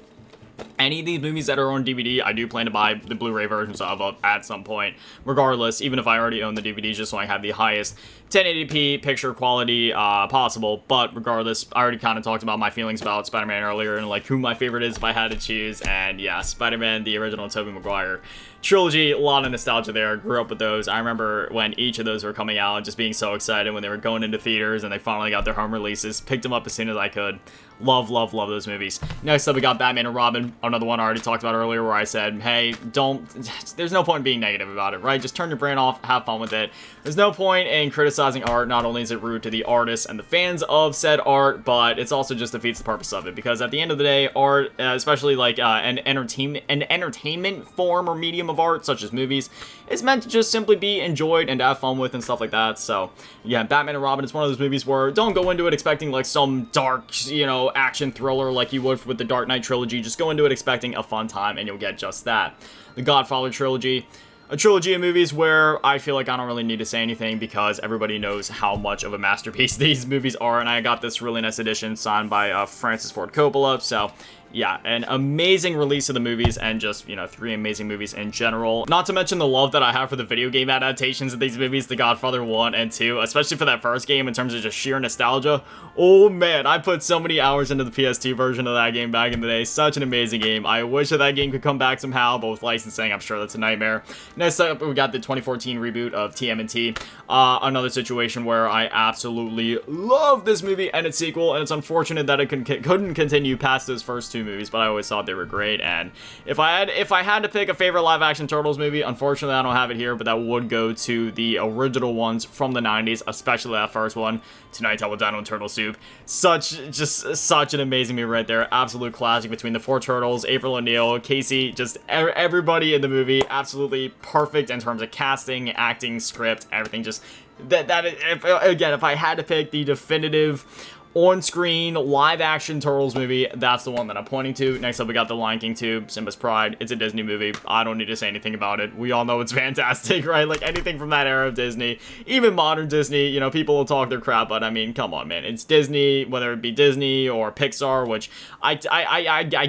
S1: Any of these movies that are on DVD, I do plan to buy the Blu-ray versions of at some point, regardless, even if I already own the DVDs, just so I have the highest 1080p picture quality possible. But regardless, I already kind of talked about my feelings about Spider-Man earlier, and like who my favorite is if I had to choose, and yeah, Spider-Man, the original Tobey Maguire trilogy, a lot of nostalgia there. Grew up with those. I remember when each of those were coming out, just being so excited when they were going into theaters and they finally got their home releases. Picked them up as soon as I could. Love, love, love those movies. Next up, we got Batman and Robin, another one I already talked about earlier, where I said, hey, there's no point in being negative about it, right? Just turn your brain off, have fun with it. There's no point in criticizing art. Not only is it rude to the artists and the fans of said art, but it's also just defeats the purpose of it, because at the end of the day, art, especially like an entertainment form or medium of art, such as movies, is meant to just simply be enjoyed and to have fun with and stuff like that. So yeah, Batman and Robin is one of those movies where don't go into it expecting like some dark, you know, action thriller like you would with the Dark Knight trilogy. Just go into it expecting a fun time and you'll get just that. The Godfather trilogy, a trilogy of movies where I feel like I don't really need to say anything, because everybody knows how much of a masterpiece these movies are, and I got this really nice edition signed by Francis Ford Coppola, so yeah, an amazing release of the movies, and just, you know, 3 amazing movies in general. Not to mention the love that I have for the video game adaptations of these movies, The Godfather 1 and 2, especially for that first game in terms of just sheer nostalgia. Oh man, I put so many hours into the PS2 version of that game back in the day. Such an amazing game. I wish that game could come back somehow, but with licensing, I'm sure that's a nightmare. Next up, we got the 2014 reboot of TMNT. Another situation where I absolutely love this movie and its sequel, and it's unfortunate that it couldn't continue past those first 2 movies, but I always thought they were great. And if I had to pick a favorite live action Turtles movie, unfortunately I don't have it here, but that would go to the original ones from the 90s, especially that first one, Tonight I Will Dine on Turtle Soup. Such an amazing movie right there. Absolute classic between the 4 turtles, April O'Neil, Casey, just everybody in the movie. Absolutely perfect in terms of casting, acting, script, everything. Just again, if I had to pick the definitive on-screen live-action Turtles movie, that's the one that I'm pointing to. Next up, we got The Lion King 2, Simba's Pride. It's a Disney movie. I don't need to say anything about it. We all know it's fantastic, right? Like, anything from that era of Disney, even modern Disney, you know, people will talk their crap, but I mean, come on, man. It's Disney, whether it be Disney or Pixar, which I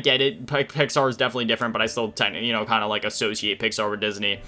S1: get it. Pixar is definitely different, but I still tend to, you know, kind of like associate Pixar with Disney.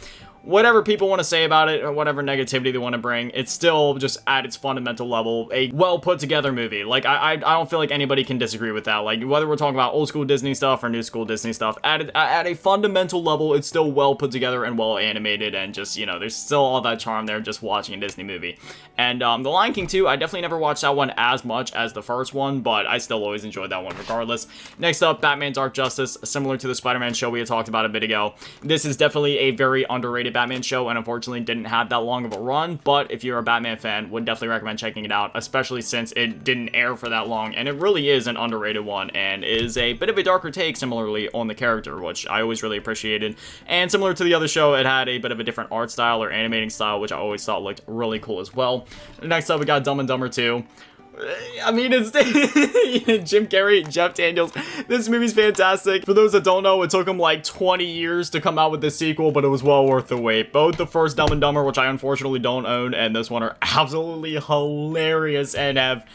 S1: Whatever people want to say about it, or whatever negativity they want to bring, it's still just at its fundamental level a well put together movie. Like, I don't feel like anybody can disagree with that. Like, whether we're talking about old school Disney stuff or new school Disney stuff, at a fundamental level, it's still well put together and well animated, and just, you know, there's still all that charm there just watching a Disney movie. And The Lion King 2, I definitely never watched that one as much as the first one, but I still always enjoyed that one regardless. Next up, Batman Dark Justice, similar to the Spider-Man show we had talked about a bit ago. This is definitely a very underrated Batman show and unfortunately didn't have that long of a run, but if you're a Batman fan, would definitely recommend checking it out, especially since it didn't air for that long, and it really is an underrated one, and is a bit of a darker take similarly on the character, which I always really appreciated. And similar to the other show, it had a bit of a different art style or animating style, which I always thought looked really cool as well. Next up, we got Dumb and Dumber 2. I mean, it's Jim Carrey, Jeff Daniels. This movie's fantastic. For those that don't know, it took him like 20 years to come out with this sequel, but it was well worth the wait. Both the first Dumb and Dumber, which I unfortunately don't own, and this one are absolutely hilarious and have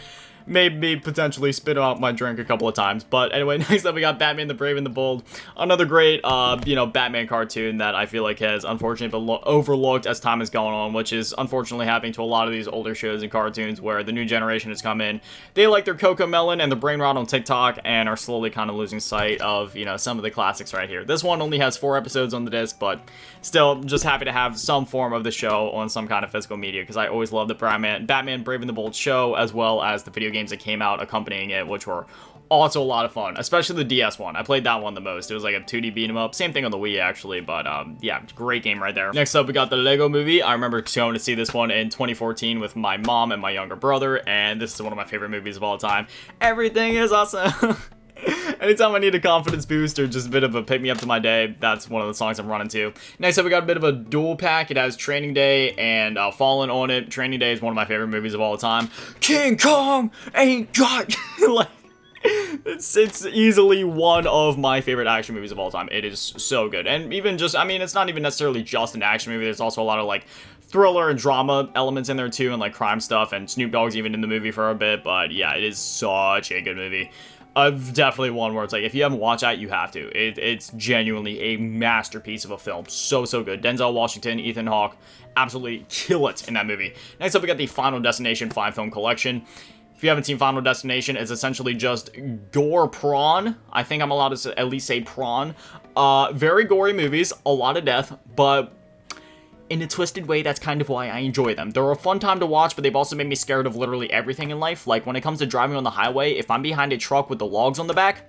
S1: made me potentially spit out my drink a couple of times. But anyway, next up we got Batman the Brave and the Bold. Another great, Batman cartoon that I feel like has unfortunately been overlooked as time has gone on, which is unfortunately happening to a lot of these older shows and cartoons where the new generation has come in. They like their Coco Melon and their brain rot on TikTok and are slowly kind of losing sight of, some of the classics right here. This one only has 4 episodes on the disc, but still just happy to have some form of the show on some kind of physical media because I always love the Batman Brave and the Bold show, as well as the video games that came out accompanying it, which were also a lot of fun, especially the DS one. I played that one the most. It was like a 2D beat 'em up. Same thing on the Wii, actually, but yeah, great game right there. Next up, we got the Lego Movie. I remember going to see this one in 2014 with my mom and my younger brother, and this is one of my favorite movies of all time. Everything is awesome. Anytime I need a confidence boost or just a bit of a pick me up to my day, that's one of the songs I'm running to. Next up, we got a bit of a dual pack. It has Training Day and Fallen on it. Training Day is one of my favorite movies of all time. King Kong ain't got like. It's easily one of my favorite action movies of all time. It is so good. And even just, I mean, it's not even necessarily just an action movie. There's also a lot of like thriller and drama elements in there too, and like crime stuff, and Snoop Dogg's even in the movie for a bit. But yeah, it is such a good movie. Definitely one where it's like, if you haven't watched that, you have to. It's genuinely a masterpiece of a film. So good. Denzel Washington, Ethan Hawke, absolutely kill it in that movie. Next up, we got the Final Destination 5-film collection. If you haven't seen Final Destination, it's essentially just gore prawn. I think I'm allowed to at least say prawn. Very gory movies, a lot of death, but in a twisted way, that's kind of why I enjoy them. They're a fun time to watch, but they've also made me scared of literally everything in life. Like, when it comes to driving on the highway, if I'm behind a truck with the logs on the back,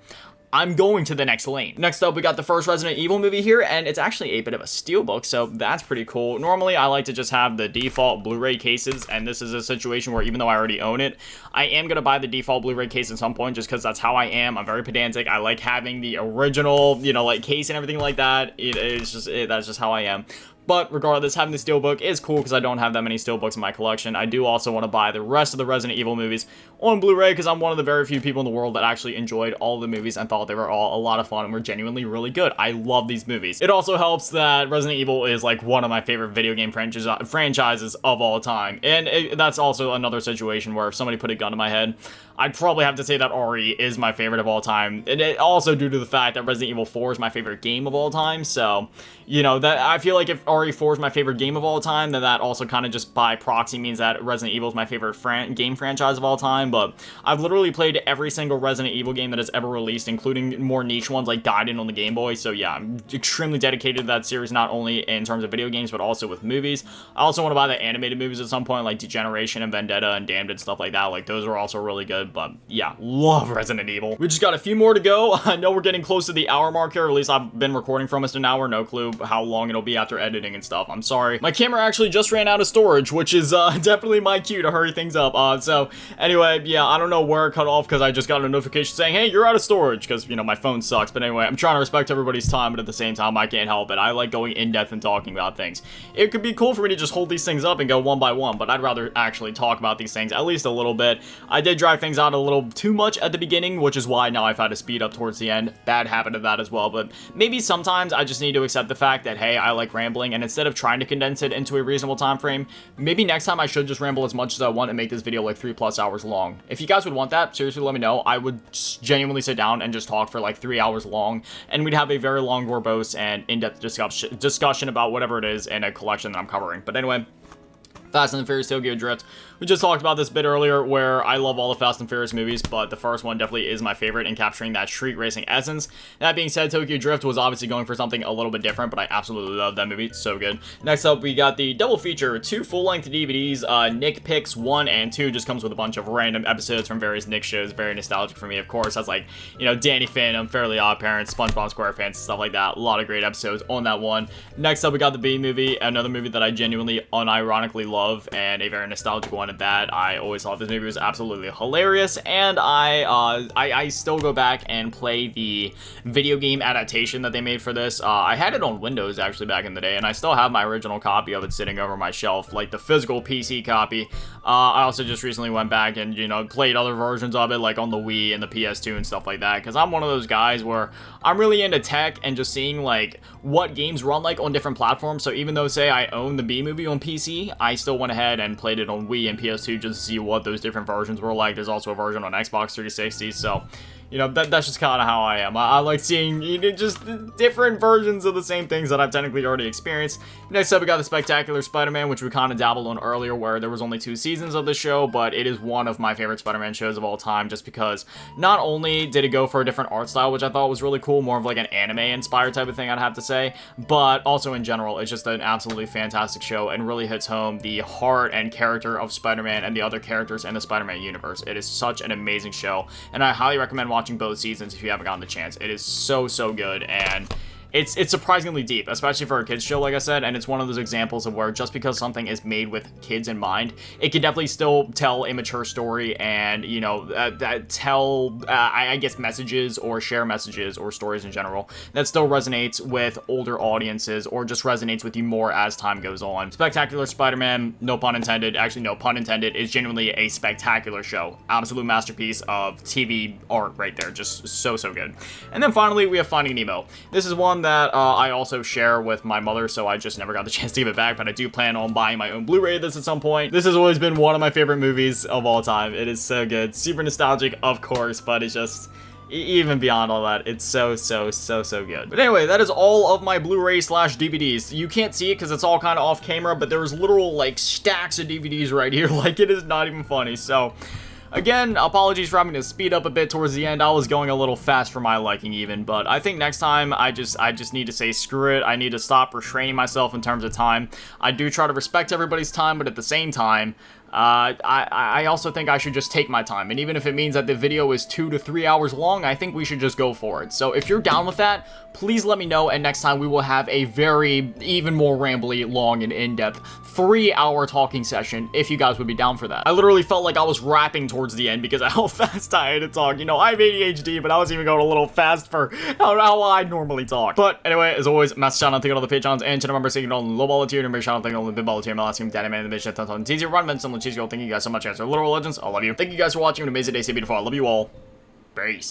S1: I'm going to the next lane. Next up, we got the first Resident Evil movie here, and it's actually a bit of a steelbook, so that's pretty cool. Normally, I like to just have the default Blu-ray cases, and this is a situation where even though I already own it, I am going to buy the default Blu-ray case at some point, just because that's how I am. I'm very pedantic. I like having the original, like, case and everything like that. That's just how I am. But regardless, having the steelbook is cool because I don't have that many steelbooks in my collection. I do also want to buy the rest of the Resident Evil movies on Blu-ray because I'm one of the very few people in the world that actually enjoyed all of the movies and thought they were all a lot of fun and were genuinely really good. I love these movies. It also helps that Resident Evil is like one of my favorite video game franchises of all time. And that's also another situation where if somebody put a gun to my head, I'd probably have to say that RE is my favorite of all time. And it also due to the fact that Resident Evil 4 is my favorite game of all time. So, that I feel like if RE4 is my favorite game of all time, then that also kind of just by proxy means that Resident Evil is my favorite game franchise of all time. But I've literally played every single Resident Evil game that has ever released, including more niche ones like Gaiden on the Game Boy. So yeah, I'm extremely dedicated to that series, not only in terms of video games, but also with movies. I also want to buy the animated movies at some point, like Degeneration and Vendetta and Damned and stuff like that. Like, those are also really good. But yeah, love Resident Evil. We just got a few more to go. I know we're getting close to the hour mark here, or at least I've been recording for almost an hour. No clue how long it'll be after editing and stuff. I'm sorry. My camera actually just ran out of storage, which is definitely my cue to hurry things up. So anyway, yeah, I don't know where it cut off because I just got a notification saying, hey, you're out of storage, because, my phone sucks. But anyway, I'm trying to respect everybody's time, but at the same time, I can't help it. I like going in depth and talking about things. It could be cool for me to just hold these things up and go one by one, but I'd rather actually talk about these things at least a little bit. I did drag things out a little too much at the beginning, which is why now I've had to speed up towards the end. Bad habit of that as well, but maybe sometimes I just need to accept the fact that, hey, I like rambling, and instead of trying to condense it into a reasonable time frame, maybe next time I should just ramble as much as I want and make this video like 3+ hours long. If you guys would want that, seriously, let me know. I would genuinely sit down and just talk for like 3 hours long, and we'd have a very long, verbose, and in-depth discussion about whatever it is in a collection that I'm covering. But anyway, Fast and the Furious Tokyo Drift. We just talked about this a bit earlier, where I love all the Fast and Furious movies, but the first one definitely is my favorite in capturing that street racing essence. That being said, Tokyo Drift was obviously going for something a little bit different, but I absolutely love that movie. It's so good. Next up, we got the double feature, 2 full-length DVDs. Nick Picks 1 and 2 just comes with a bunch of random episodes from various Nick shows. Very nostalgic for me, of course. Has like, you know, Danny Phantom, Fairly Odd Parents, SpongeBob SquarePants, stuff like that. A lot of great episodes on that one. Next up, we got the B movie, another movie that I genuinely, unironically love, and a very nostalgic one at that. I always thought this movie was absolutely hilarious, and I still go back and play the video game adaptation that they made for this. I had it on Windows actually back in the day, and I still have my original copy of it sitting over my shelf, like the physical PC copy. I also just recently went back and, you know, played other versions of it, like on the Wii and the PS2 and stuff like that, because I'm one of those guys where I'm really into tech and just seeing like what games run like on different platforms. So even though, say, I own the B movie on PC, I still went ahead and played it on Wii and PS2 just to see what those different versions were like. There's also a version on Xbox 360, so, you know, that's just kind of how I am. I like seeing, you know, just different versions of the same things that I've technically already experienced. Next up, we got the Spectacular Spider-Man, which we kind of dabbled on earlier, where there was only 2 seasons of the show, but it is one of my favorite Spider-Man shows of all time, just because not only did it go for a different art style, which I thought was really cool, more of like an anime-inspired type of thing, I'd have to say, but also in general, it's just an absolutely fantastic show and really hits home the heart and character of Spider-Man and the other characters in the Spider-Man universe. It is such an amazing show, and I highly recommend watching both seasons if you haven't gotten the chance. It is so good, and it's surprisingly deep, especially for a kids show, like I said, and it's one of those examples of where just because something is made with kids in mind, it can definitely still tell a mature story and, you know, tell, I guess, messages or share messages or stories in general that still resonates with older audiences or just resonates with you more as time goes on. Spectacular Spider-Man, no pun intended, actually no pun intended, is genuinely a spectacular show. Absolute masterpiece of TV art right there. Just so good. And then finally, we have Finding Nemo. This is one that I also share with my mother, so I just never got the chance to give it back, but I do plan on buying my own Blu-ray of this at some point. This has always been one of my favorite movies of all time. It is so good. Super nostalgic, of course, but it's just, even beyond all that, it's so good. But anyway, that is all of my Blu-ray / DVDs. You can't see it because it's all kind of off camera, but there's literal, like, stacks of DVDs right here. Like, it is not even funny, so again, apologies for having to speed up a bit towards the end. I was going a little fast for my liking even, but I think next time I just need to say screw it. I need to stop restraining myself in terms of time. I do try to respect everybody's time, but at the same time, I also think I should just take my time, and even if it means that the video is 2 to 3 hours long, I think we should just go for it. So if you're down with that, please let me know, and next time we will have a very, even more rambly, long, and in-depth 3-hour talking session, if you guys would be down for that. I literally felt like I was rapping towards the end because of how fast I had to talk. You know, I have ADHD, but I was even going a little fast for how I normally talk. But anyway, as always, massive shout out to all the Patreons and channel members taking on the low ball tier, and big shout out to all the big ball tier, my last team, Daddy Man, the mission, it's easier run, men, some cheese, thank you guys so much, guys. Literal legends, I love you. Thank you guys for watching, an amazing day, stay beautiful, I love you all. Peace.